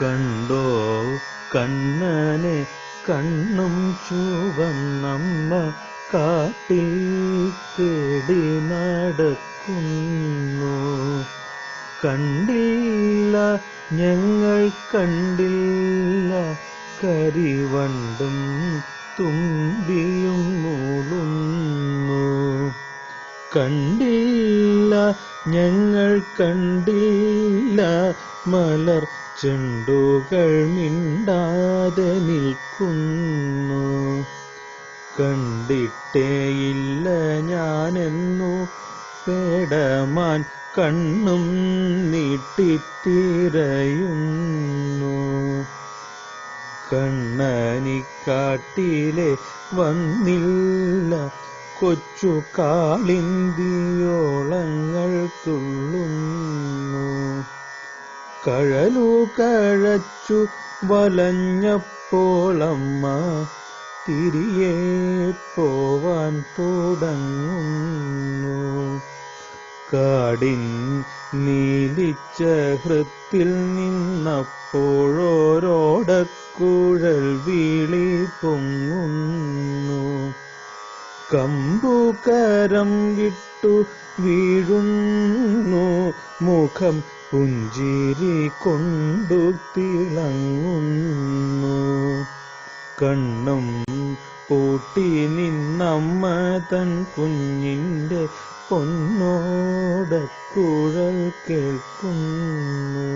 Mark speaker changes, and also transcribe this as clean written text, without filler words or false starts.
Speaker 1: കണ്ടോ കണ്ണനെ കണ്ണും ചുവന്നമ്മ കാട്ടിൽ തേടി നടക്കുന്നു. കണ്ടില്ല ഞങ്ങൾ കണ്ടില്ല കരിവണ്ടും തുമ്പിയും മൂളുന്നു. കണ്ടില്ല ഞങ്ങൾ കണ്ടില്ല മലർ ചെണ്ടുകൾ മിണ്ടാതെ നിൽക്കുന്നു. കണ്ടിട്ടേയില്ല ഞാനെന്നു പേടമാൻ കണ്ണും നീട്ടിത്തിരയുന്നു. കണ്ണനിക്കാട്ടിലെ വന്നില്ല കൊച്ചു കാളിന്തിയോളങ്ങൾ തുള്ളുന്നു. കഴലു കഴച്ചു വലഞ്ഞപ്പോളമ്മ തിരികെ പോവാൻ തുടങ്ങുന്നു. കാടിൻ നീലിച്ച ഹൃത്തിൽ നിന്നപ്പോഴോരോടക്കുഴൽ വിളി പൊങ്ങുന്നു. കമ്പുകരം വിട്ടു വീഴുന്നു. മുഖം പുഞ്ചിരി കൊണ്ടു തിളങ്ങുന്നു. കണ്ണും പൂട്ടി നിന്നമ്മ തൻ കുഞ്ഞിൻ്റെ പൊന്നോടക്കുഴൽ കേൾക്കുന്നു.